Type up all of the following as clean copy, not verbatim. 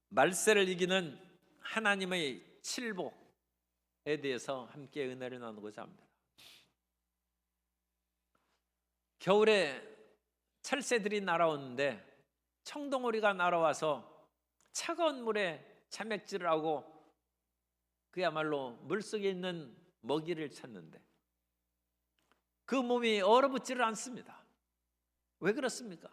말세를 이기는 하나님의 칠복에 대해서 함께 은혜를 나누고자 합니다. 겨울에 철새들이 날아오는데 청동오리가 날아와서 차가운 물에 자맥질을 하고 그야말로 물속에 있는 먹이를 찾는데 그 몸이 얼어붙지를 않습니다. 왜 그렇습니까?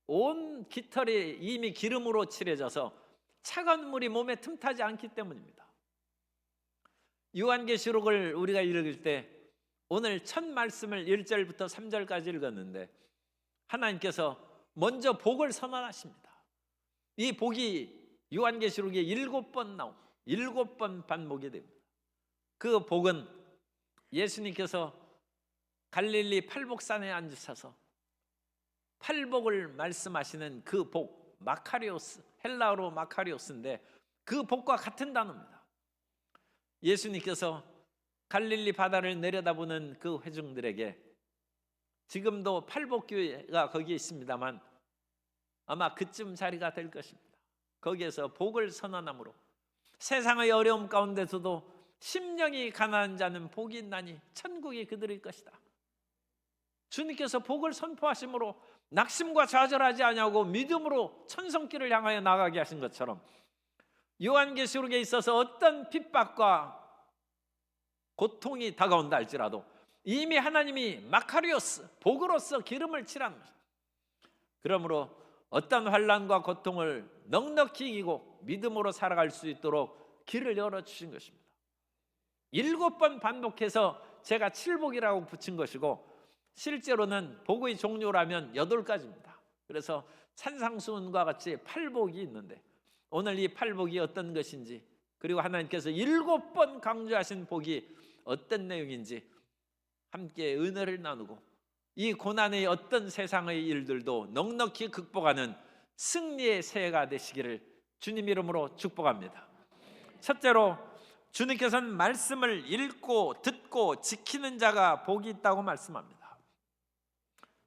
온 깃털이 이미 기름으로 칠해져서 차가운 물이 몸에 틈타지 않기 때문입니다. 요한계시록을 우리가 읽을 때 오늘 첫 말씀을 1절부터 3절까지 읽었는데 하나님께서 먼저 복을 선언하십니다. 이 복이 요한계시록에 7번 나옵니다. 7번 반복이 됩니다. 그 복은 예수님께서 갈릴리 팔복산에 앉으셔서 팔복을 말씀하시는 그 복, 마카리오스, 헬라어로 마카리오스인데 그 복과 같은 단어입니다. 예수님께서 갈릴리 바다를 내려다보는 그 회중들에게 지금도 팔복교회가 거기에 있습니다만 아마 그쯤 자리가 될 것입니다. 거기에서 복을 선언함으로 세상의 어려움 가운데서도 심령이 가난한 자는 복이 있나니 천국이 그들의 것이다. 주님께서 복을 선포하심으로 낙심과 좌절하지 아니하고 믿음으로 천성길을 향하여 나가게 하신 것처럼 요한계시록에 있어서 어떤 핍박과 고통이 다가온다 할지라도 이미 하나님이 마카리오스, 복으로서 기름을 칠한 것입니다. 그러므로 어떤 환난과 고통을 넉넉히 이기고 믿음으로 살아갈 수 있도록 길을 열어주신 것입니다. 7번 반복해서 제가 칠복이라고 붙인 것이고 실제로는 복의 종류라면 8가지입니다. 그래서 산상수훈과 같이 팔복이 있는데 오늘 이 팔복이 어떤 것인지 그리고 하나님께서 7번 강조하신 복이 어떤 내용인지 함께 은혜를 나누고 이 고난의 어떤 세상의 일들도 넉넉히 극복하는 승리의 새해가 되시기를 주님 이름으로 축복합니다. 첫째로 주님께서는 말씀을 읽고 듣고 지키는 자가 복이 있다고 말씀합니다.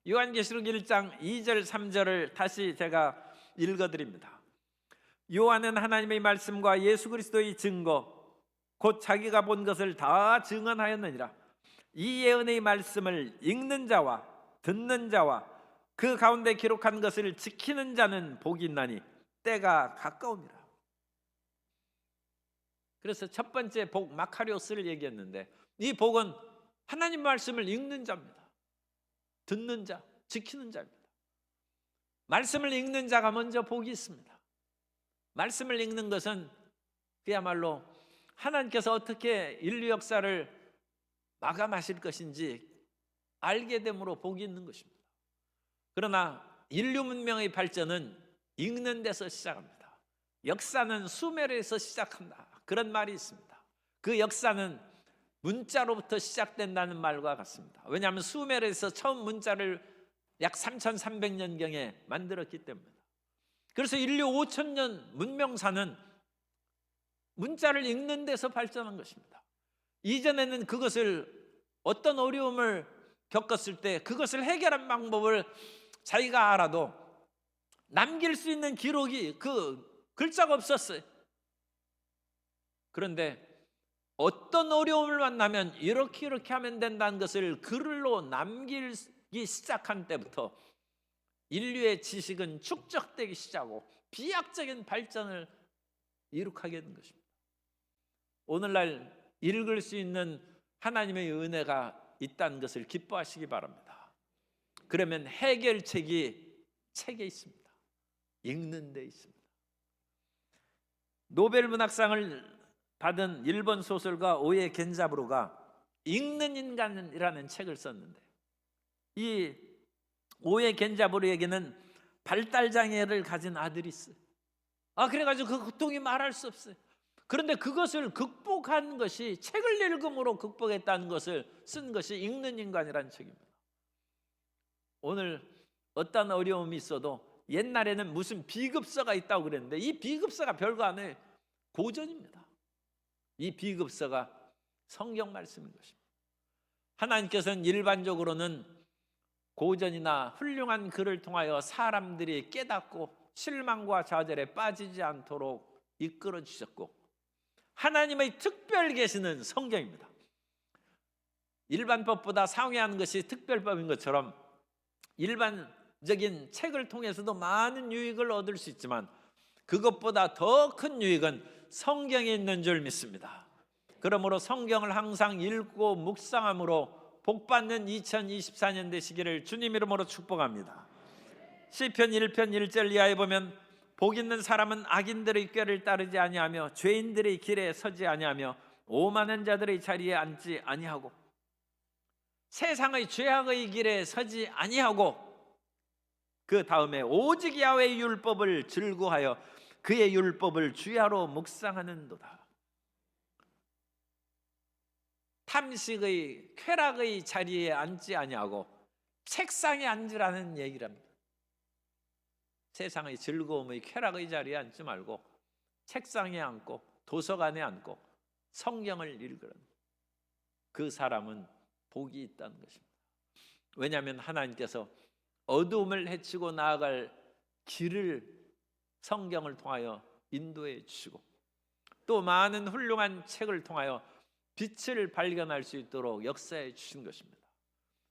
요한계시록 1장 2절 3절을 다시 제가 읽어드립니다. 요한은 하나님의 말씀과 예수 그리스도의 증거 곧 자기가 본 것을 다 증언하였느니라. 이 예언의 말씀을 읽는 자와 듣는 자와 그 가운데 기록한 것을 지키는 자는 복이 있나니 때가 가까우니라. 그래서 첫 번째 복 마카리오스를 얘기했는데 이 복은 하나님 말씀을 읽는 자입니다. 듣는 자, 지키는 자입니다. 말씀을 읽는 자가 먼저 복이 있습니다. 말씀을 읽는 것은 그야말로 하나님께서 어떻게 인류 역사를 마감하실 것인지 알게 됨으로 복이 있는 것입니다. 그러나 인류 문명의 발전은 읽는 데서 시작합니다. 역사는 수메르에서 시작한다. 그런 말이 있습니다. 그 역사는 문자로부터 시작된다는 말과 같습니다. 왜냐하면 수메르에서 처음 문자를 약 3300년경에 만들었기 때문입니다. 그래서 인류 5000년 문명사는 문자를 읽는 데서 발전한 것입니다. 이전에는 그것을 어떤 어려움을 겪었을 때 그것을 해결한 방법을 자기가 알아도 남길 수 있는 기록이 그 글자가 없었어요. 그런데 어떤 어려움을 만나면 이렇게 하면 된다는 것을 글로 남기기 시작한 때부터 인류의 지식은 축적되기 시작하고 비약적인 발전을 이룩하게 된 것입니다. 오늘날 읽을 수 있는 하나님의 은혜가 있다는 것을 기뻐하시기 바랍니다. 그러면 해결책이 책에 있습니다. 읽는 데 있습니다. 노벨 문학상을 받은 일본 소설가 오에 겐자부로가 읽는 인간이라는 책을 썼는데 이 오에 겐자부로에게는 발달장애를 가진 아들이 있어요. 그래가지고 그 고통이 말할 수 없어요. 그런데 그것을 극복한 것이 책을 읽음으로 극복했다는 것을 쓴 것이 읽는 인간이라는 책입니다. 오늘 어떤 어려움이 있어도 옛날에는 무슨 비급서가 있다고 그랬는데 이 비급서가 별거 아니에요. 고전입니다. 이 비급서가 성경 말씀인 것입니다. 하나님께서는 일반적으로는 고전이나 훌륭한 글을 통하여 사람들이 깨닫고 실망과 좌절에 빠지지 않도록 이끌어 주셨고, 하나님의 특별 계시는 성경입니다. 일반법보다 상회하는 것이 특별법인 것처럼 일반적인 책을 통해서도 많은 유익을 얻을 수 있지만 그것보다 더 큰 유익은 성경에 있는 줄 믿습니다. 그러므로 성경을 항상 읽고 묵상함으로 복받는 2024년 되시기를 주님 이름으로 축복합니다. 시편 1편 1절 이하에 보면 복 있는 사람은 악인들의 꾀를 따르지 아니하며 죄인들의 길에 서지 아니하며 오만한 자들의 자리에 앉지 아니하고 세상의 죄악의 길에 서지 아니하고 그 다음에 오직 야훼의 율법을 즐거워하여 그의 율법을 주야로 묵상하는도다. 탐식의 쾌락의 자리에 앉지 아니하고 책상에 앉으라는 얘기랍니다. 세상의 즐거움의 쾌락의 자리에 앉지 말고 책상에 앉고 도서관에 앉고 성경을 읽으라. 그 사람은 복이 있다는 것입니다. 왜냐하면 하나님께서 어두움을 헤치고 나아갈 길을 성경을 통하여 인도해 주시고 또 많은 훌륭한 책을 통하여 빛을 발견할 수 있도록 역사해 주신 것입니다.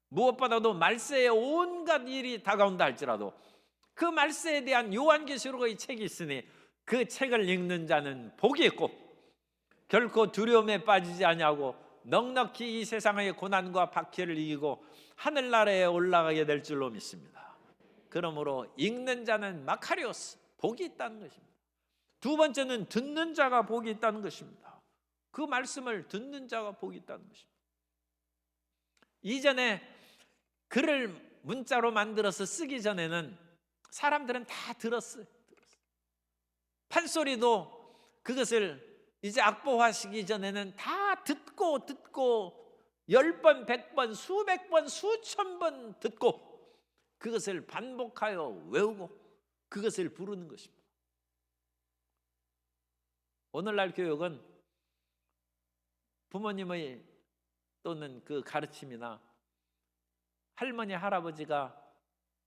무엇보다도 말세에 온갖 일이 다가온다 할지라도 그 말세에 대한 요한계시록의 책이 있으니 그 책을 읽는 자는 복이 있고 결코 두려움에 빠지지 아니하고 넉넉히 이 세상의 고난과 박해를 이기고 하늘나라에 올라가게 될 줄로 믿습니다. 그러므로 읽는 자는 마카리오스, 복이 있다는 것입니다. 두 번째는 듣는 자가 복이 있다는 것입니다. 그 말씀을 듣는 자가 복이 있다는 것입니다. 이전에 글을 문자로 만들어서 쓰기 전에는 사람들은 다 들었어요. 판소리도 그것을 이제 악보화시키기 전에는 다 듣고 10번, 100번, 수백 번, 수천 번 듣고 그것을 반복하여 외우고 그것을 부르는 것입니다. 오늘날 교육은 부모님의 또는 그 가르침이나 할머니, 할아버지가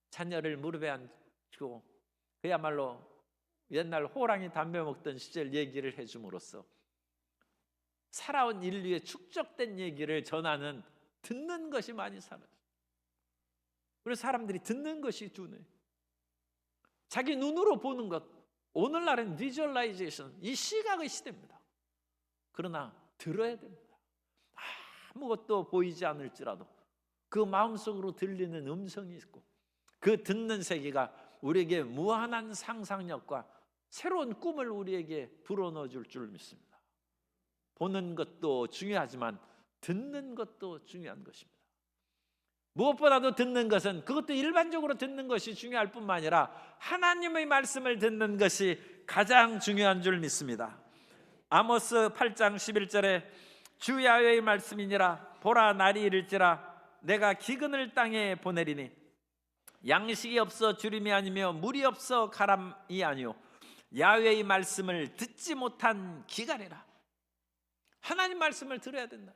자녀를 무릎에 앉히고 그야말로 옛날 호랑이 담배 먹던 시절 얘기를 해줌으로써 살아온 인류의 축적된 얘기를 전하는 듣는 것이 많이 사라져요. 그래서 사람들이 듣는 것이 두뇌. 자기 눈으로 보는 것. 오늘날은 비주얼라이제이션, 이 시각의 시대입니다. 그러나 들어야 됩니다. 아무것도 보이지 않을지라도 그 마음속으로 들리는 음성이 있고 그 듣는 세계가 우리에게 무한한 상상력과 새로운 꿈을 우리에게 불어넣어 줄 줄 믿습니다. 보는 것도 중요하지만 듣는 것도 중요한 것입니다. 무엇보다도 듣는 것은 그것도 일반적으로 듣는 것이 중요할 뿐만 아니라 하나님의 말씀을 듣는 것이 가장 중요한 줄 믿습니다. 아모스 8장 11절에 주 야훼의 말씀이니라 보라 날이 이를지라 내가 기근을 땅에 보내리니 양식이 없어 주림이 아니며 물이 없어 가람이 아니요 야훼의 말씀을 듣지 못한 기갈이라. 하나님 말씀을 들어야 된다.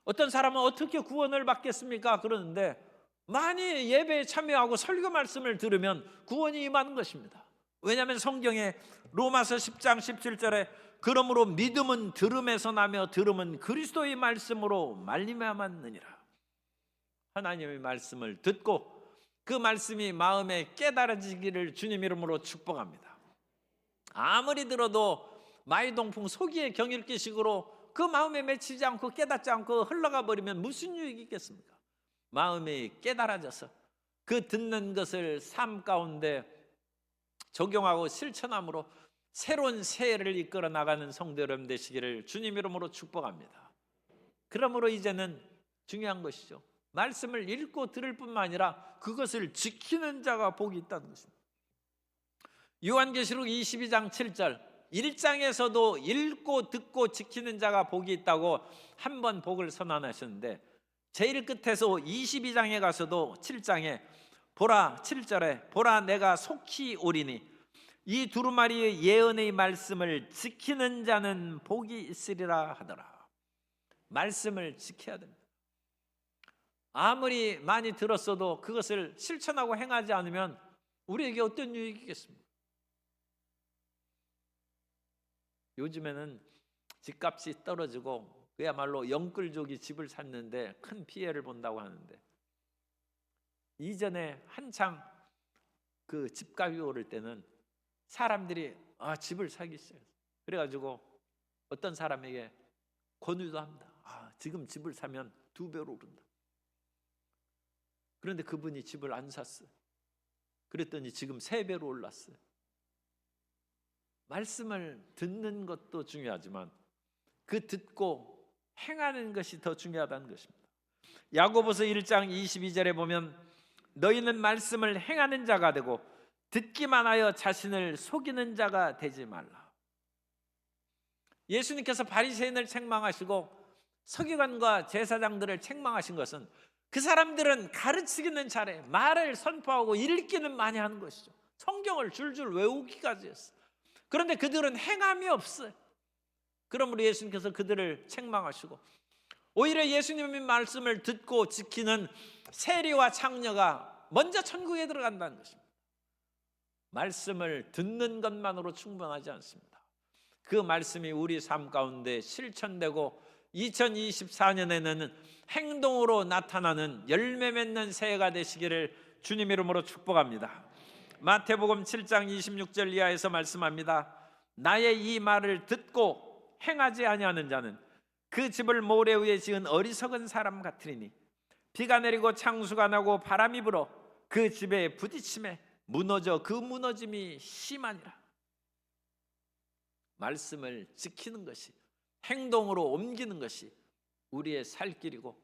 어떤 사람은 어떻게 구원을 받겠습니까? 그러는데 많이 예배에 참여하고 설교 말씀을 들으면 구원이 임하는 것입니다. 왜냐하면 성경에 로마서 10장 17절에 그러므로 믿음은 들음에서 나며 들음은 그리스도의 말씀으로 말미암았느니라. 하나님의 말씀을 듣고 그 말씀이 마음에 깨달아지기를 주님 이름으로 축복합니다. 아무리 들어도 마이동풍 소기의 경읽기식으로 그 마음에 맺히지 않고 깨닫지 않고 흘러가 버리면 무슨 유익이 있겠습니까? 마음이 깨달아져서 그 듣는 것을 삶 가운데 적용하고 실천함으로 새로운 새해를 이끌어 나가는 성도 여러분 되시기를 주님 이름으로 축복합니다. 그러므로 이제는 중요한 것이죠. 말씀을 읽고 들을 뿐만 아니라 그것을 지키는 자가 복이 있다는 것입니다. 요한계시록 22장 7절 1장에서도 읽고 듣고 지키는 자가 복이 있다고 한 번 복을 선언하셨는데 제일 끝에서 22장에 가서도 7장에 보라 7절에 보라 내가 속히 오리니 이 두루마리의 예언의 말씀을 지키는 자는 복이 있으리라 하더라. 말씀을 지켜야 됩니다. 아무리 많이 들었어도 그것을 실천하고 행하지 않으면 우리에게 어떤 유익이 있겠습니까? 요즘에는 집값이 떨어지고 그야말로 영끌족이 집을 샀는데 큰 피해를 본다고 하는데, 이전에 한창 그 집값이 오를 때는 사람들이 집을 사기 시작했어요. 그래가지고 어떤 사람에게 권유도 합니다. 지금 집을 사면 2배로 오른다. 그런데 그분이 집을 안 샀어요. 그랬더니 지금 3배로 올랐어요. 말씀을 듣는 것도 중요하지만 그 듣고 행하는 것이 더 중요하다는 것입니다. 야고보서 1장 22절에 보면 너희는 말씀을 행하는 자가 되고 듣기만 하여 자신을 속이는 자가 되지 말라. 예수님께서 바리새인을 책망하시고 서기관과 제사장들을 책망하신 것은 그 사람들은 가르치기는 잘해, 말을 선포하고 읽기는 많이 하는 것이죠. 성경을 줄줄 외우기까지 했어요. 그런데 그들은 행함이 없어요. 그러므로 예수님께서 그들을 책망하시고, 오히려 예수님의 말씀을 듣고 지키는 세리와 창녀가 먼저 천국에 들어간다는 것입니다. 말씀을 듣는 것만으로 충분하지 않습니다. 그 말씀이 우리 삶 가운데 실천되고 2024년에는 행동으로 나타나는 열매 맺는 새해가 되시기를 주님 이름으로 축복합니다. 마태복음 7장 26절 이하에서 말씀합니다. 나의 이 말을 듣고 행하지 아니하는 자는 그 집을 모래 위에 지은 어리석은 사람 같으리니 비가 내리고 창수가 나고 바람이 불어 그 집에 부딪힘에 무너져 그 무너짐이 심하니라. 말씀을 지키는 것이, 행동으로 옮기는 것이 우리의 살 길이고,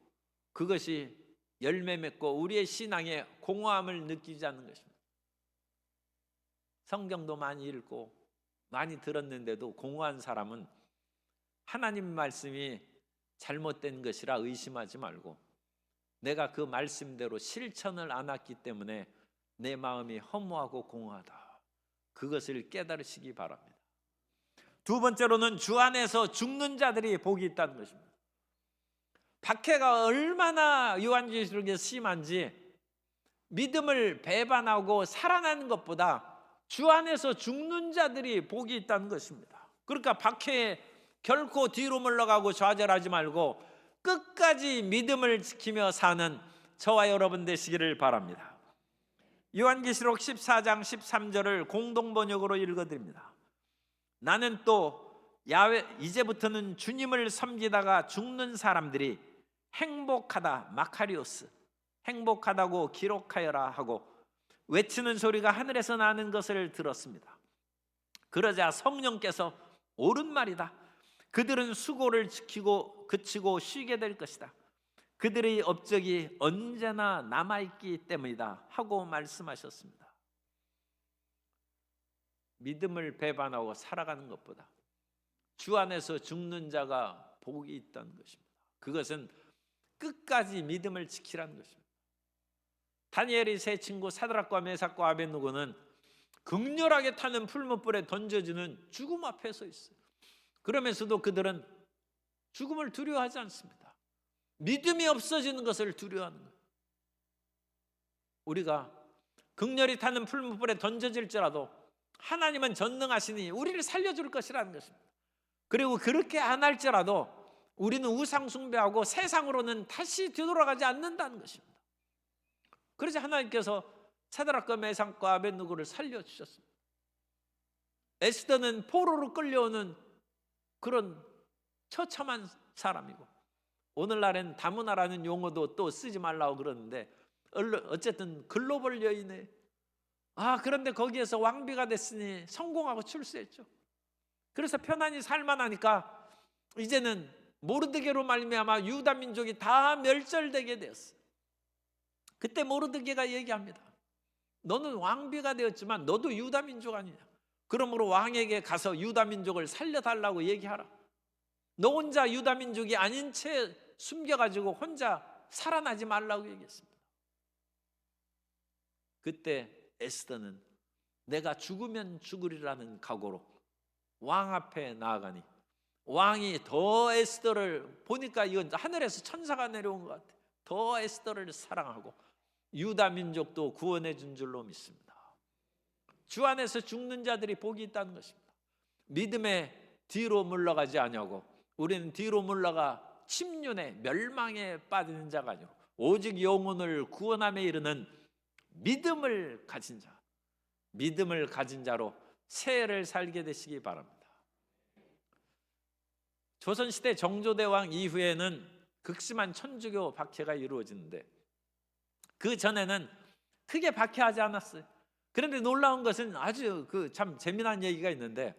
그것이 열매 맺고 우리의 신앙에 공허함을 느끼지 않는 것입니다. 성경도 많이 읽고 많이 들었는데도 공허한 사람은 하나님 말씀이 잘못된 것이라 의심하지 말고, 내가 그 말씀대로 실천을 안 했기 때문에 내 마음이 허무하고 공허하다, 그것을 깨달으시기 바랍니다. 두 번째로는 주 안에서 죽는 자들이 복이 있다는 것입니다. 박해가 얼마나 요한계시록에 심한지 믿음을 배반하고 살아나는 것보다 주 안에서 죽는 자들이 복이 있다는 것입니다. 그러니까 박해에 결코 뒤로 물러가고 좌절하지 말고 끝까지 믿음을 지키며 사는 저와 여러분 되시기를 바랍니다. 요한계시록 14장 13절을 공동번역으로 읽어드립니다. 나는 또 야훼, 이제부터는 주님을 섬기다가 죽는 사람들이 행복하다 마카리오스, 행복하다고 기록하여라 하고 외치는 소리가 하늘에서 나는 것을 들었습니다. 그러자 성령께서 옳은 말이다, 그들은 수고를 지키고 그치고 쉬게 될 것이다, 그들의 업적이 언제나 남아있기 때문이다 하고 말씀하셨습니다. 믿음을 배반하고 살아가는 것보다 주 안에서 죽는 자가 복이 있다는 것입니다. 그것은 끝까지 믿음을 지키라는 것입니다. 다니엘의 세 친구 사드락과 메삭과 아벳느고는 극렬하게 타는 풀무불에 던져지는 죽음 앞에 서 있어요. 그러면서도 그들은 죽음을 두려워하지 않습니다. 믿음이 없어지는 것을 두려워하는 거예요. 우리가 극렬히 타는 풀무불에 던져질지라도 하나님은 전능하시니 우리를 살려줄 것이라는 것입니다. 그리고 그렇게 안 할지라도 우리는 우상 숭배하고 세상으로는 다시 뒤돌아가지 않는다는 것입니다. 그래서 하나님께서 사드락과 메삭과 아벳느고를 살려주셨습니다. 에스더는 포로로 끌려오는 그런 처참한 사람이고, 오늘날엔 다문화라는 용어도 또 쓰지 말라고 그러는데 어쨌든 글로벌 여인에, 그런데 거기에서 왕비가 됐으니 성공하고 출세했죠. 그래서 편안히 살만하니까 이제는 모르드게로 말미암아 유다 민족이 다 멸절되게 되었어요. 그때 모르드게가 얘기합니다. 너는 왕비가 되었지만 너도 유다 민족 아니냐, 그러므로 왕에게 가서 유다 민족을 살려달라고 얘기하라. 너 혼자 유다 민족이 아닌 채 숨겨가지고 혼자 살아나지 말라고 얘기했습니다. 그때 에스더는 내가 죽으면 죽으리라는 각오로 왕 앞에 나아가니, 왕이 더 에스더를 보니까 이건 하늘에서 천사가 내려온 것 같아요. 더 에스더를 사랑하고 유다 민족도 구원해 준 줄로 믿습니다. 주 안에서 죽는 자들이 복이 있다는 것입니다. 믿음의 뒤로 물러가지 아니하고 우리는 뒤로 물러가 침륜에 멸망에 빠지는 자가 아니고 오직 영혼을 구원함에 이르는 믿음을 가진 자, 믿음을 가진 자로 새해를 살게 되시기 바랍니다. 조선시대 정조대왕 이후에는 극심한 천주교 박해가 이루어지는데 그 전에는 크게 박해하지 않았어요. 그런데 놀라운 것은 아주 참 재미난 얘기가 있는데,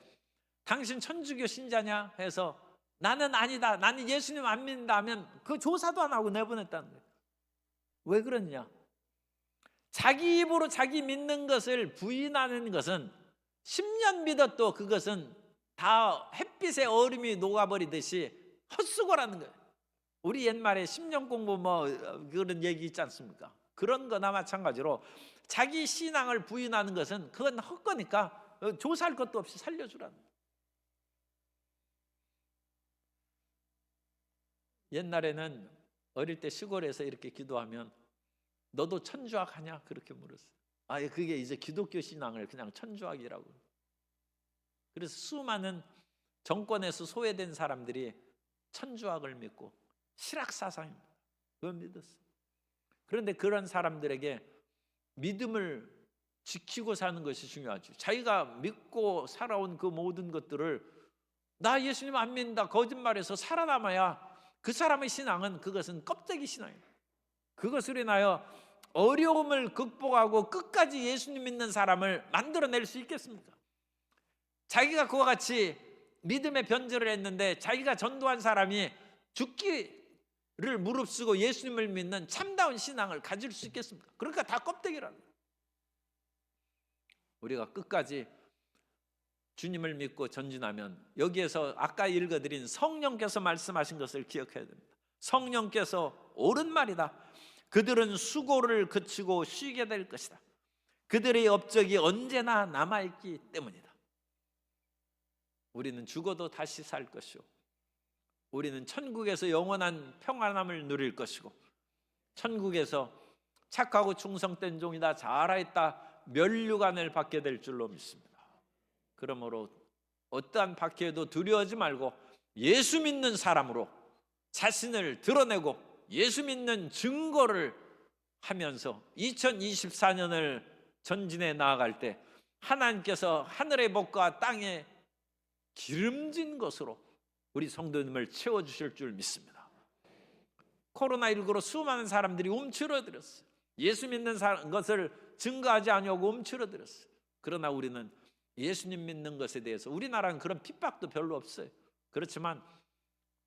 당신 천주교 신자냐 해서 나는 아니다, 나는 예수님 안 믿는다 하면 그 조사도 안 하고 내보냈다는 거예요. 왜 그러냐? 자기 입으로 자기 믿는 것을 부인하는 것은 10년 믿어도 그것은 다 햇빛에 얼음이 녹아버리듯이 헛수고라는 거예요. 우리 옛말에 10년 공부 뭐 그런 얘기 있지 않습니까? 그런 거나 마찬가지로 자기 신앙을 부인하는 것은 그건 헛거니까 조사할 것도 없이 살려주라는 거예요. 옛날에는 어릴 때 시골에서 이렇게 기도하면 너도 천주학 하냐? 그렇게 물었어요. 그게 이제 기독교 신앙을 그냥 천주학이라고. 그래서 수많은 정권에서 소외된 사람들이 천주학을 믿고 실학사상입니다. 그걸 믿었어요. 그런데 그런 사람들에게 믿음을 지키고 사는 것이 중요하죠. 자기가 믿고 살아온 그 모든 것들을 나 예수님 안 믿는다 거짓말해서 살아남아야 그 사람의 신앙은 그것은 껍데기 신앙이에요. 그것으로 인하여 어려움을 극복하고 끝까지 예수님 믿는 사람을 만들어낼 수 있겠습니까? 자기가 그와 같이 믿음의 변절을 했는데 자기가 전도한 사람이 죽기를 무릅쓰고 예수님을 믿는 참다운 신앙을 가질 수 있겠습니까? 그러니까 다 껍데기라는 거예요. 우리가 끝까지 주님을 믿고 전진하면 여기에서 아까 읽어드린 성령께서 말씀하신 것을 기억해야 됩니다. 성령께서 옳은 말이다. 그들은 수고를 그치고 쉬게 될 것이다. 그들의 업적이 언제나 남아있기 때문이다. 우리는 죽어도 다시 살 것이요, 우리는 천국에서 영원한 평안함을 누릴 것이고, 천국에서 착하고 충성된 종이다, 잘하였다 면류관을 받게 될 줄로 믿습니다. 그러므로 어떠한 박해에도 두려워하지 말고 예수 믿는 사람으로 자신을 드러내고 예수 믿는 증거를 하면서 2024년을 전진해 나아갈 때 하나님께서 하늘의 복과 땅의 기름진 것으로 우리 성도님을 채워주실 줄 믿습니다. 코로나19로 수많은 사람들이 움츠러들었어요. 예수 믿는 것을 증거하지 않으려고 움츠러들었어요. 그러나 우리는 예수님 믿는 것에 대해서, 우리나라는 그런 핍박도 별로 없어요. 그렇지만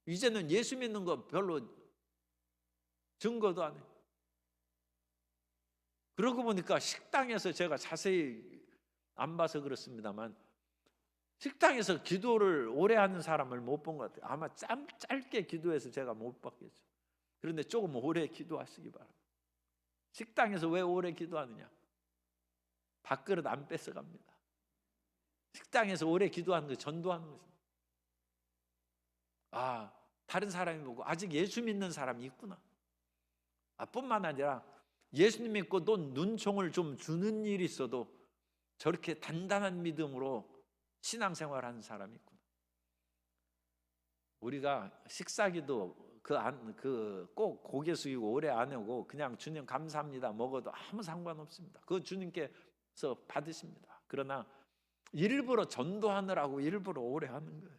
이제는 예수 믿는 거 별로 증거도 안 해요. 그러고 보니까 식당에서, 제가 자세히 안 봐서 그렇습니다만 식당에서 기도를 오래 하는 사람을 못 본 것 같아요. 아마 짧게 기도해서 제가 못 봤겠죠. 그런데 조금 오래 기도하시기 바랍니다. 식당에서 왜 오래 기도하느냐? 밥그릇 안 뺏어갑니다. 식당에서 오래 기도하는 거 전도하는 거죠. 다른 사람이 보고 아직 예수 믿는 사람이 있구나. 뿐만 아니라 예수님 믿고 또 눈총을 좀 주는 일이 있어도 저렇게 단단한 믿음으로 신앙생활하는 사람이 있구나. 우리가 식사기도 꼭 고개 숙이고 오래 안 하고 그냥 주님 감사합니다 먹어도 아무 상관없습니다. 그거 주님께서 받으십니다. 그러나 일부러 전도하느라고 일부러 오래 하는 거예요.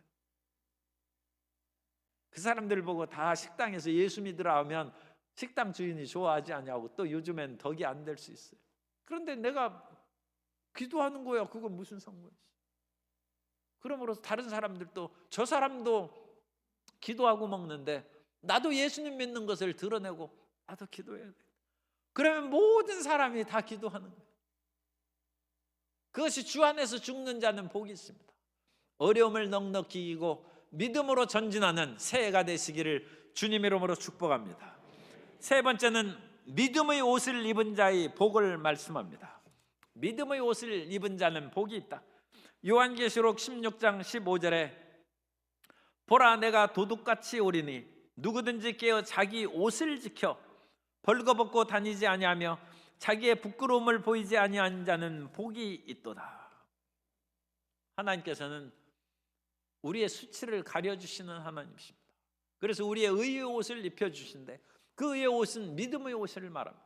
그 사람들 보고 다 식당에서 예수 믿으라 하면 식당 주인이 좋아하지 않냐고 또 요즘엔 덕이 안 될 수 있어요. 그런데 내가 기도하는 거야, 그건 무슨 상관이 있어? 그러므로 다른 사람들도 저 사람도 기도하고 먹는데 나도 예수님 믿는 것을 드러내고 나도 기도해야 돼. 그러면 모든 사람이 다 기도하는 거예요. 그것이 주 안에서 죽는 자는 복이 있습니다. 어려움을 넉넉히 이기고 믿음으로 전진하는 새해가 되시기를 주님 이름으로 축복합니다. 세 번째는 믿음의 옷을 입은 자의 복을 말씀합니다. 믿음의 옷을 입은 자는 복이 있다. 요한계시록 16장 15절에 보라, 내가 도둑같이 오리니 누구든지 깨어 자기 옷을 지켜 벌거벗고 다니지 아니하며 자기의 부끄러움을 보이지 아니한 자는 복이 있도다. 하나님께서는 우리의 수치를 가려주시는 하나님이십니다. 그래서 우리의 의의 옷을 입혀주신데 그 의의 옷은 믿음의 옷을 말합니다.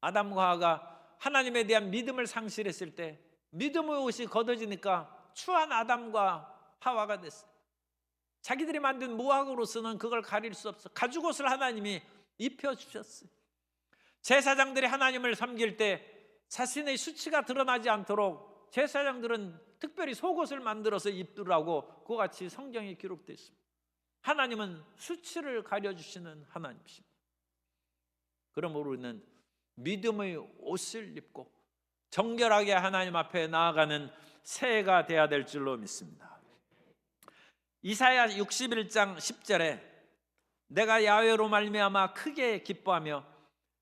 아담과 하와가 하나님에 대한 믿음을 상실했을 때 믿음의 옷이 걷어지니까 추한 아담과 하와가 됐어요. 자기들이 만든 무학으로서는 그걸 가릴 수 없어 가죽옷을 하나님이 입혀주셨어요. 제사장들이 하나님을 섬길 때 자신의 수치가 드러나지 않도록 제사장들은 특별히 속옷을 만들어서 입더라고 그와 같이 성경에 기록되어 있습니다. 하나님은 수치를 가려주시는 하나님이십니다. 그러므로 우리는 믿음의 옷을 입고 정결하게 하나님 앞에 나아가는 새해가 되어야 될 줄로 믿습니다. 이사야 61장 10절에 내가 야훼로 말미암아 크게 기뻐하며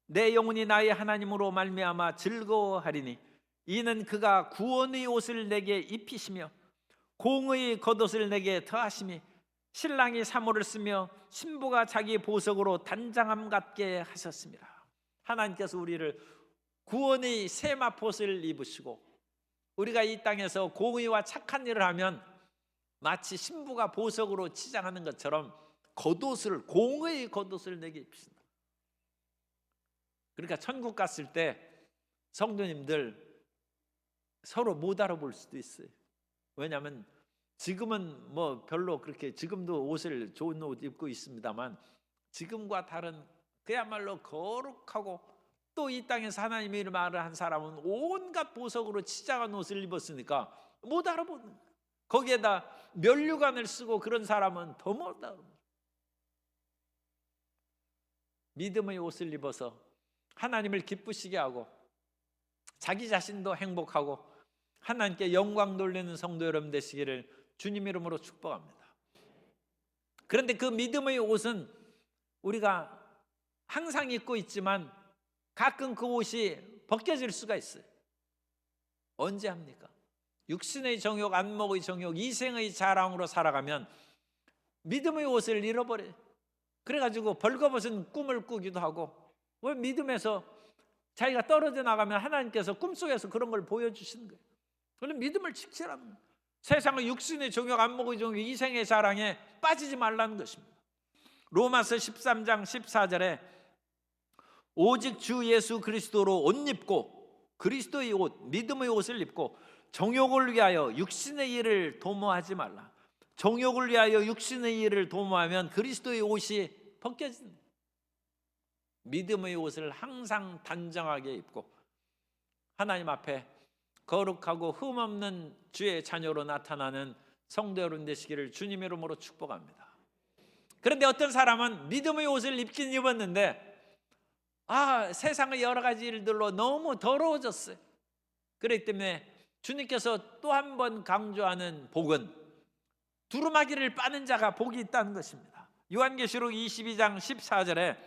내 영혼이 나의 하나님으로 말미암아 즐거워하리니 이는 그가 구원의 옷을 내게 입히시며 공의 겉옷을 내게 더하심이 신랑이 사모를 쓰며 신부가 자기 보석으로 단장함 같게 하셨습니다. 하나님께서 우리를 구원의 세마포를 입으시고 우리가 이 땅에서 공의와 착한 일을 하면 마치 신부가 보석으로 치장하는 것처럼 겉옷을 공의의 겉옷을 내게 입히신다. 그러니까 천국 갔을 때 성도님들 서로 못 알아볼 수도 있어요. 왜냐하면 지금은 뭐 별로 그렇게 지금도 옷을 좋은 옷 입고 있습니다만 지금과 다른 그야말로 거룩하고 또 이 땅에서 하나님의 말을 한 사람은 온갖 보석으로 치장한 옷을 입었으니까 못 알아보는 거예요. 거기에다 면류관을 쓰고 그런 사람은 더 못 알아보는 거예요. 믿음의 옷을 입어서 하나님을 기쁘시게 하고 자기 자신도 행복하고 하나님께 영광 돌리는 성도 여러분 되시기를 주님 이름으로 축복합니다. 그런데 그 믿음의 옷은 우리가 항상 입고 있지만 가끔 그 옷이 벗겨질 수가 있어요. 언제 합니까? 육신의 정욕, 안목의 정욕, 이생의 자랑으로 살아가면 믿음의 옷을 잃어버려요. 그래가지고 벌거벗은 꿈을 꾸기도 하고 왜 믿음에서 자기가 떨어져 나가면 하나님께서 꿈속에서 그런 걸 보여주시는 거예요. 그럼 믿음을 지키라는 거예요. 세상의 육신의 정욕, 안목의 정욕, 이생의 자랑에 빠지지 말라는 것입니다. 로마서 13장 14절에 오직 주 예수 그리스도로 옷 입고 그리스도의 옷, 믿음의 옷을 입고 정욕을 위하여 육신의 일을 도모하지 말라. 정욕을 위하여 육신의 일을 도모하면 그리스도의 옷이 벗겨진다. 믿음의 옷을 항상 단정하게 입고 하나님 앞에 거룩하고 흠없는 주의 자녀로 나타나는 성도 여러분 되시기를 주님의 이름으로 축복합니다. 그런데 어떤 사람은 믿음의 옷을 입긴 입었는데 세상의 여러 가지 일들로 너무 더러워졌어요. 그렇기 때문에 주님께서 또 한 번 강조하는 복은 두루마기를 빠는 자가 복이 있다는 것입니다. 요한계시록 22장 14절에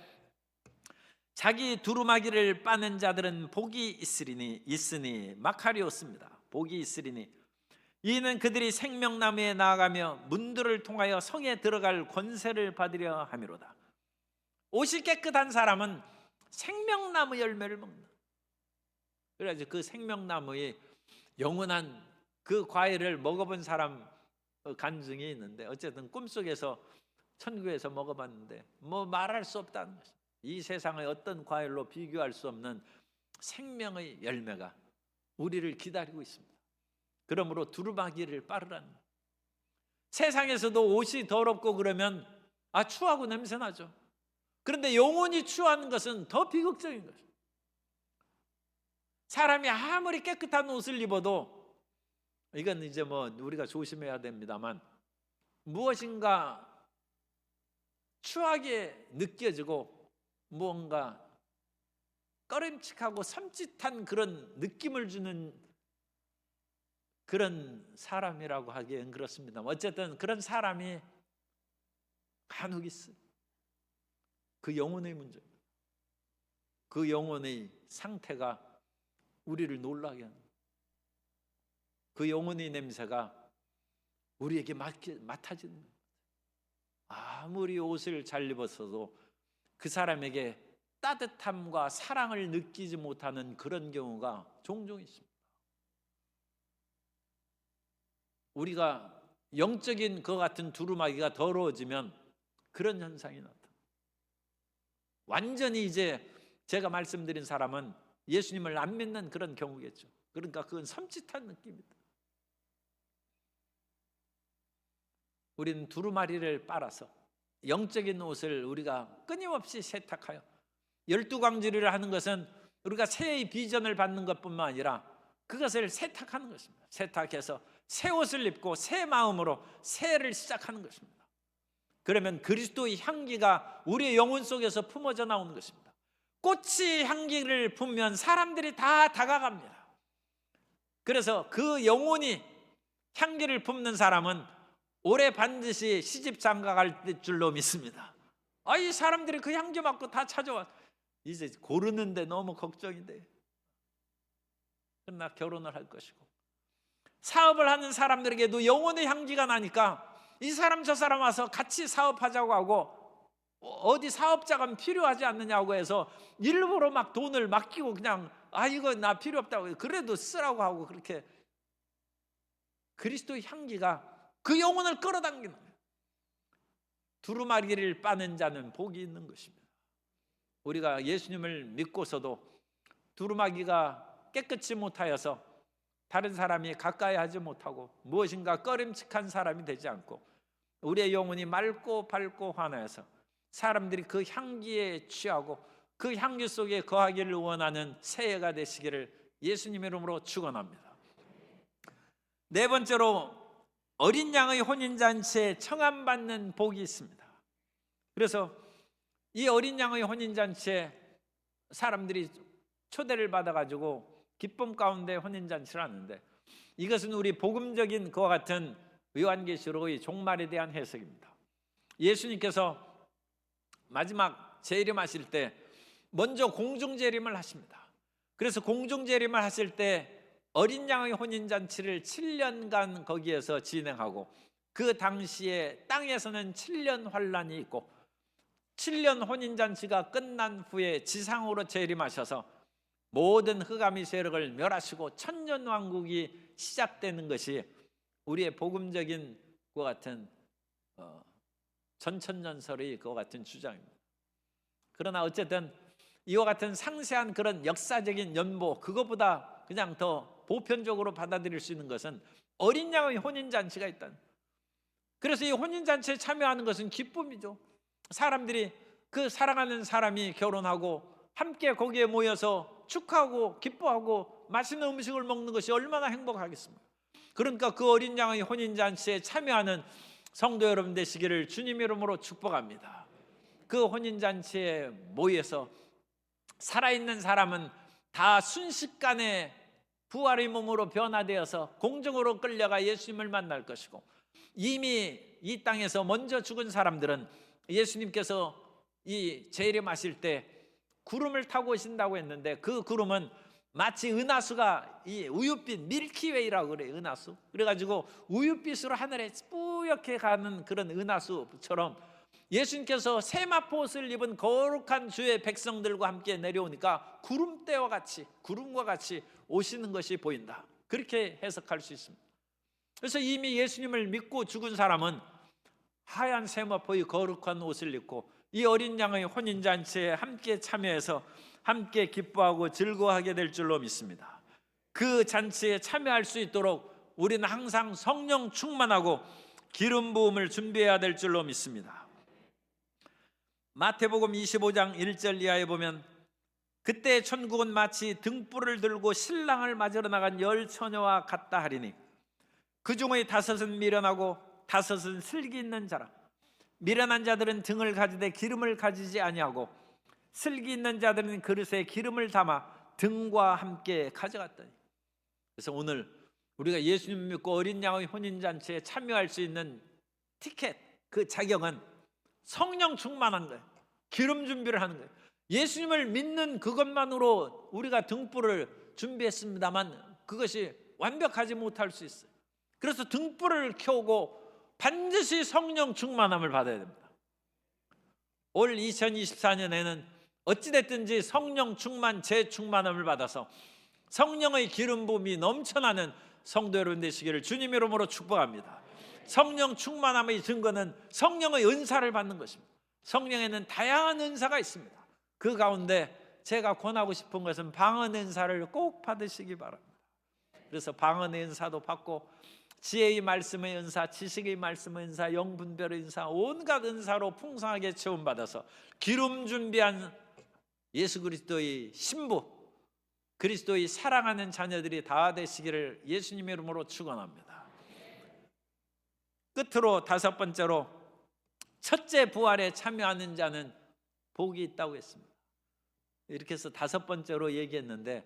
자기 두루마기를 빠는 자들은 복이 있으니 마카리오스입니다. 복이 있으리니 이는 그들이 생명나무에 나아가며 문들을 통하여 성에 들어갈 권세를 받으려 함이로다. 옷이 깨끗한 사람은 생명나무 열매를 먹는다. 그래서 그 생명나무의 영원한 그 과일을 먹어본 사람 간증이 있는데 어쨌든 꿈속에서 천국에서 먹어봤는데 뭐 말할 수 없다는 것입니다. 이 세상의 어떤 과일로 비교할 수 없는 생명의 열매가 우리를 기다리고 있습니다. 그러므로 두루마기를 빠르라는 거예요. 세상에서도 옷이 더럽고 그러면 추하고 냄새나죠. 그런데 영혼이 추한 것은 더 비극적인 것입니다. 사람이 아무리 깨끗한 옷을 입어도 이건 이제 뭐 우리가 조심해야 됩니다만 무엇인가 추하게 느껴지고 무언가 꺼림칙하고 섬찟한 그런 느낌을 주는 그런 사람이라고 하기엔 그렇습니다. 어쨌든 그런 사람이 간혹 있어요. 그 영혼의 문제입니다. 그 영혼의 상태가 우리를 놀라게 합니다. 그 영혼의 냄새가 우리에게 맡아지는 거예요. 아무리 옷을 잘 입었어도 그 사람에게 따뜻함과 사랑을 느끼지 못하는 그런 경우가 종종 있습니다. 우리가 영적인 것 같은 두루마기가 더러워지면 그런 현상이 나타납니다. 완전히 이제 제가 말씀드린 사람은 예수님을 안 믿는 그런 경우겠죠. 그러니까 그건 섬찟한 느낌입니다. 우리는 두루마리를 빨아서 영적인 옷을 우리가 끊임없이 세탁하여 12광주리를 하는 것은 우리가 새의 비전을 받는 것뿐만 아니라 그것을 세탁하는 것입니다. 세탁해서 새 옷을 입고 새 마음으로 새해를 시작하는 것입니다. 그러면 그리스도의 향기가 우리의 영혼 속에서 품어져 나오는 것입니다. 꽃이 향기를 품으면 사람들이 다 다가갑니다. 그래서 그 영혼이 향기를 품는 사람은 올해 반드시 시집 장가갈 줄로 믿습니다. 이 사람들이 그 향기 맡고 다 찾아와. 이제 고르는데 너무 걱정이 돼. 그러나 결혼을 할 것이고, 사업을 하는 사람들에게도 영혼의 향기가 나니까 이 사람 저 사람 와서 같이 사업하자고 하고, 어디 사업자가 필요하지 않느냐고 해서 일부러 막 돈을 맡기고 그냥 이거 나 필요 없다고 그래도 쓰라고 하고, 그렇게 그리스도의 향기가 그 영혼을 끌어당기는 거예요. 두루마리를 빠는 자는 복이 있는 것입니다. 우리가 예수님을 믿고서도 두루마기가 깨끗이 못하여서 다른 사람이 가까이 하지 못하고 무엇인가 꺼림칙한 사람이 되지 않고 우리의 영혼이 맑고 밝고 환하여서 사람들이 그 향기에 취하고 그 향기 속에 거하기를 원하는 새해가 되시기를 예수님의 이름으로 축원합니다. 네 번째로 어린 양의 혼인잔치에 청함받는 복이 있습니다. 그래서 이 어린 양의 혼인잔치에 사람들이 초대를 받아가지고 기쁨 가운데 혼인잔치를 하는데, 이것은 우리 복음적인 그와 같은 요한계시록의 종말에 대한 해석입니다. 예수님께서 마지막 재림하실 때 먼저 공중재림을 하십니다. 그래서 공중재림을 하실 때 어린 양의 혼인잔치를 7년간 거기에서 진행하고, 그 당시에 땅에서는 7년 환란이 있고 7년 혼인잔치가 끝난 후에 지상으로 재림하셔서 모든 흑암의 세력을 멸하시고 천년왕국이 시작되는 것이 우리의 복음적인 그와 같은 전천년설의 그와 같은 주장입니다. 그러나 어쨌든 이와 같은 상세한 그런 역사적인 연보, 그것보다 그냥 더 보편적으로 받아들일 수 있는 것은 어린 양의 혼인잔치가 있다는. 그래서 이 혼인잔치에 참여하는 것은 기쁨이죠. 사람들이, 그 사랑하는 사람이 결혼하고 함께 거기에 모여서 축하하고 기뻐하고 맛있는 음식을 먹는 것이 얼마나 행복하겠습니까? 그러니까 그 어린 양의 혼인잔치에 참여하는 성도 여러분 되시기를 주님 이름으로 축복합니다. 그 혼인잔치에 모여서 살아있는 사람은 다 순식간에 부활의 몸으로 변화되어서 공중으로 끌려가 예수님을 만날 것이고, 이미 이 땅에서 먼저 죽은 사람들은 예수님께서 이 재림하실 때 구름을 타고 오신다고 했는데, 그 구름은 마치 은하수가 이 우윳빛 밀키웨이라고 그래요. 은하수. 그래가지고 우윳빛으로 하늘에 뿌옇게 가는 그런 은하수처럼 예수님께서 세마포 옷을 입은 거룩한 주의 백성들과 함께 내려오니까 구름대와 같이, 구름과 같이 오시는 것이 보인다. 그렇게 해석할 수 있습니다. 그래서 이미 예수님을 믿고 죽은 사람은 하얀 세마포의 거룩한 옷을 입고 이 어린 양의 혼인잔치에 함께 참여해서 함께 기뻐하고 즐거워하게 될 줄로 믿습니다. 그 잔치에 참여할 수 있도록 우리는 항상 성령 충만하고 기름 부음을 준비해야 될 줄로 믿습니다. 마태복음 25장 1절 이하에 보면, 그때 천국은 마치 등불을 들고 신랑을 맞으러 나간 10 처녀와 같다 하리니 그 중의 5은 미련하고 5은 슬기 있는 자라. 미련한 자들은 등을 가지되 기름을 가지지 아니하고 슬기 있는 자들은 그릇에 기름을 담아 등과 함께 가져갔더니. 그래서 오늘 우리가 예수님 믿고 어린 양의 혼인잔치에 참여할 수 있는 티켓, 그 자격은 성령 충만한 거예요. 기름 준비를 하는 거예요. 예수님을 믿는 그것만으로 우리가 등불을 준비했습니다만 그것이 완벽하지 못할 수 있어요. 그래서 등불을 켜고 반드시 성령 충만함을 받아야 됩니다. 올 2024년에는 어찌됐든지 성령 충만, 재충만함을 받아서 성령의 기름 부음이 넘쳐나는 성도 여러분 되시기를 주님 이름으로 축복합니다. 성령 충만함의 증거는 성령의 은사를 받는 것입니다. 성령에는 다양한 은사가 있습니다. 그 가운데 제가 권하고 싶은 것은 방언 은사를 꼭 받으시기 바랍니다. 그래서 방언 은사도 받고 지혜의 말씀의 은사, 지식의 말씀의 은사, 영분별의 은사, 온갖 은사로 풍성하게 체험받아서 기름 준비한 예수 그리스도의 신부, 그리스도의 사랑하는 자녀들이 다 되시기를 예수님의 이름으로 축원합니다. 끝으로 다섯 번째로, 첫째 부활에 참여하는 자는 복이 있다고 했습니다. 이렇게 해서 다섯 번째로 얘기했는데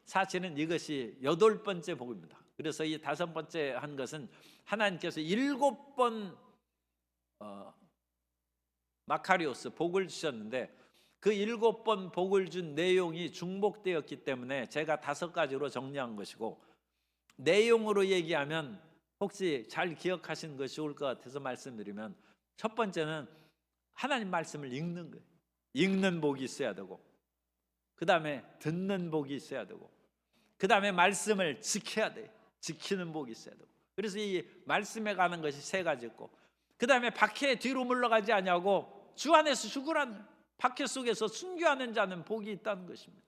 사실은 이것이 여덟 번째 복입니다. 그래서 이 다섯 번째 한 것은 하나님께서 7번 마카리오스 복을 주셨는데 그 7번 복을 준 내용이 중복되었기 때문에 제가 5가지로 정리한 것이고, 내용으로 얘기하면 혹시 잘 기억하시는 것이 좋을 것 같아서 말씀드리면, 첫 번째는 하나님 말씀을 읽는 거예요. 읽는 복이 있어야 되고, 그 다음에 듣는 복이 있어야 되고, 그 다음에 말씀을 지켜야 돼요. 지키는 복이 있어야 되고. 그래서 이 말씀에 가는 것이 세 가지 있고, 그 다음에 박해 뒤로 물러가지 아니하고 주 안에서 죽으라는, 박해 속에서 순교하는 자는 복이 있다는 것입니다.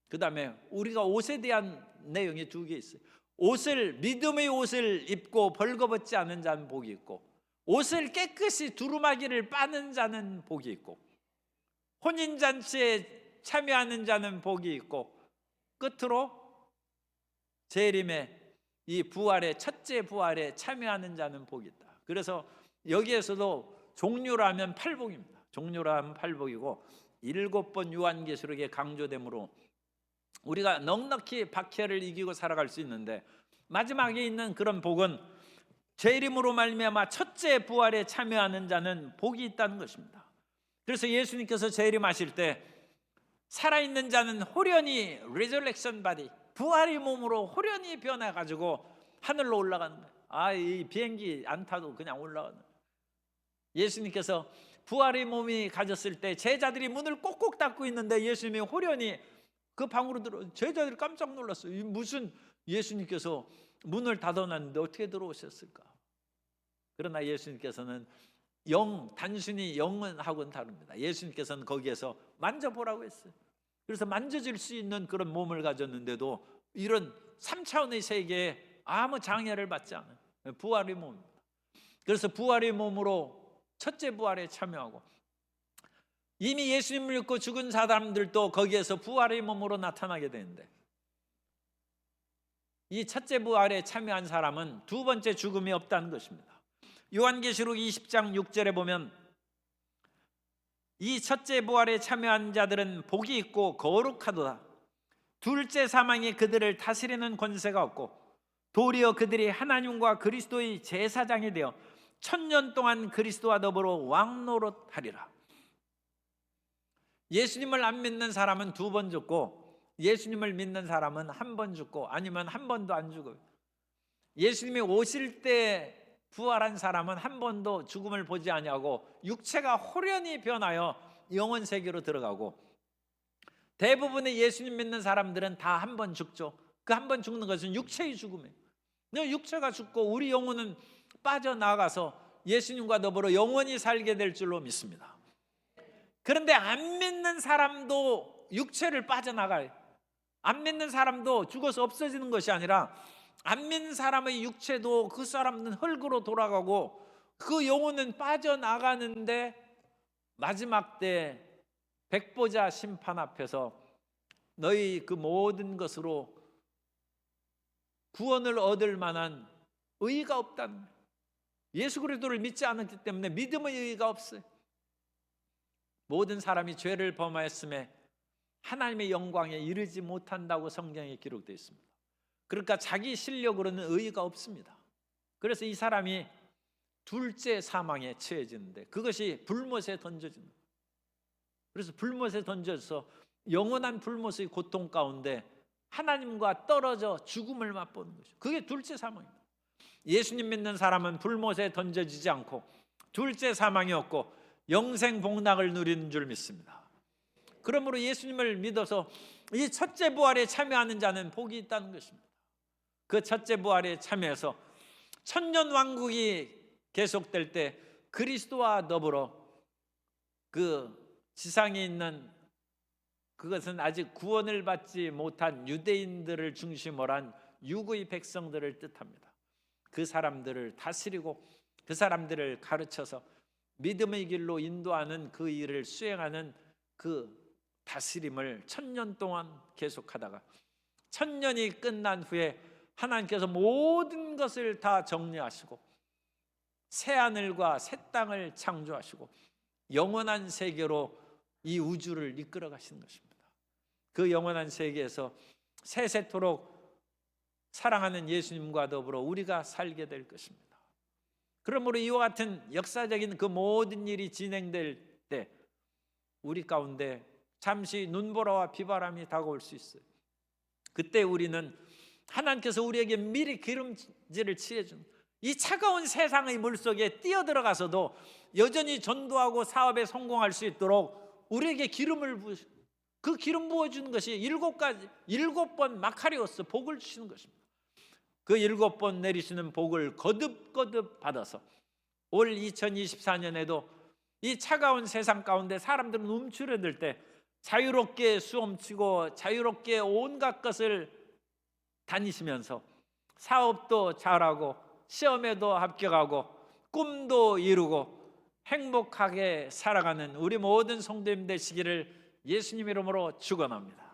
그 다음에 우리가 옷에 대한 내용이 두 개 있어요. 옷을, 믿음의 옷을 입고 벌거벗지 않은 자는 복이 있고, 옷을 깨끗이 두루마기를 빠는 자는 복이 있고, 혼인잔치에 참여하는 자는 복이 있고, 끝으로 재림의 이 부활의, 첫째 부활에 참여하는 자는 복이 있다. 그래서 여기에서도 종류로 하면 팔복입니다. 종류로 하면 팔복이고, 7번 요한계시록에 강조되므로 우리가 넉넉히 박해를 이기고 살아갈 수 있는데, 마지막에 있는 그런 복은 재림으로 말미암아 첫째 부활에 참여하는 자는 복이 있다는 것입니다. 그래서 예수님께서 재림하실 때 살아있는 자는 호련히 resurrection body, 부활의 몸으로 호련히 변해가지고 하늘로 올라가는 거예요. 이 비행기 안 타도 그냥 올라가는 거예요. 예수님께서 부활의 몸이 가졌을 때 제자들이 문을 꼭꼭 닫고 있는데 예수님이 호련히 그 방으로 들어, 제자들이 깜짝 놀랐어요. 무슨 예수님께서 문을 닫아놨는데 어떻게 들어오셨을까? 그러나 예수님께서는 단순히 영은 하고는 다릅니다. 예수님께서는 거기에서 만져보라고 했어요. 그래서 만져질 수 있는 그런 몸을 가졌는데도 이런 3차원의 세계에 아무 장애를 받지 않은 부활의 몸입니다. 그래서 부활의 몸으로 첫째 부활에 참여하고, 이미 예수님을 믿고 죽은 사람들도 거기에서 부활의 몸으로 나타나게 되는데, 이 첫째 부활에 참여한 사람은 두 번째 죽음이 없다는 것입니다. 요한계시록 20장 6절에 보면 이 첫째 부활에 참여한 자들은 복이 있고 거룩하도다. 둘째 사망이 그들을 다스리는 권세가 없고 도리어 그들이 하나님과 그리스도의 제사장이 되어 1000년 동안 그리스도와 더불어 왕노릇하리라. 예수님을 안 믿는 사람은 2번 죽고, 예수님을 믿는 사람은 1번 죽고, 아니면 1번도 안 죽어요. 예수님이 오실 때 부활한 사람은 1번도 죽음을 보지 아니하고 육체가 호련히 변하여 영원 세계로 들어가고, 대부분의 예수님 믿는 사람들은 다 1번 죽죠. 그 1번 죽는 것은 육체의 죽음이에요. 육체가 죽고 우리 영혼은 빠져나가서 예수님과 더불어 영원히 살게 될 줄로 믿습니다. 그런데 안 믿는 사람도 육체를 빠져나가요. 안 믿는 사람도 죽어서 없어지는 것이 아니라, 안 믿는 사람의 육체도 그 사람은 흙으로 돌아가고 그 영혼은 빠져나가는데, 마지막 때 백보자 심판 앞에서 너희 그 모든 것으로 구원을 얻을 만한 의의가 없다는 거예요. 예수 그리스도를 믿지 않았기 때문에 믿음의 의의가 없어요. 모든 사람이 죄를 범하였음에 하나님의 영광에 이르지 못한다고 성경에 기록되어 있습니다. 그러니까 자기 실력으로는 의의가 없습니다. 그래서 이 사람이 둘째 사망에 처해지는데, 그것이 불못에 던져지는 거예요. 그래서 불못에 던져서 영원한 불못의 고통 가운데 하나님과 떨어져 죽음을 맛보는 것이죠. 그게 둘째 사망입니다. 예수님 믿는 사람은 불못에 던져지지 않고 둘째 사망이 없고 영생 복락을 누리는 줄 믿습니다. 그러므로 예수님을 믿어서 이 첫째 부활에 참여하는 자는 복이 있다는 것입니다. 그 첫째 부활에 참여해서 천년 왕국이 계속될 때 그리스도와 더불어 그 지상에 있는, 그것은 아직 구원을 받지 못한 유대인들을 중심으로 한 유구의 백성들을 뜻합니다. 그 사람들을 다스리고 그 사람들을 가르쳐서 믿음의 길로 인도하는 그 일을 수행하는 그 다스림을 천년 동안 계속하다가 천년이 끝난 후에 하나님께서 모든 것을 다 정리하시고 새 하늘과 새 땅을 창조하시고 영원한 세계로 이 우주를 이끌어 가시는 것입니다. 그 영원한 세계에서 세세토록 사랑하는 예수님과 더불어 우리가 살게 될 것입니다. 그러므로 이와 같은 역사적인 그 모든 일이 진행될 때 우리 가운데 잠시 눈보라와 비바람이 다가올 수 있어요. 그때 우리는 하나님께서 우리에게 미리 기름질을 칠해준 이 차가운 세상의 물속에 뛰어들어가서도 여전히 전도하고 사업에 성공할 수 있도록 우리에게 기름을 부으시고 그 기름 부어주는 것이 7번 마카리오스 복을 주시는 것입니다. 그 7번 내리시는 복을 거듭거듭 받아서 올 2024년에도 이 차가운 세상 가운데 사람들은 움츠러들 때 자유롭게 수험치고 자유롭게 온갖 것을 다니시면서 사업도 잘하고 시험에도 합격하고 꿈도 이루고 행복하게 살아가는 우리 모든 성도님 되시기를 예수님 이름으로 축원합니다.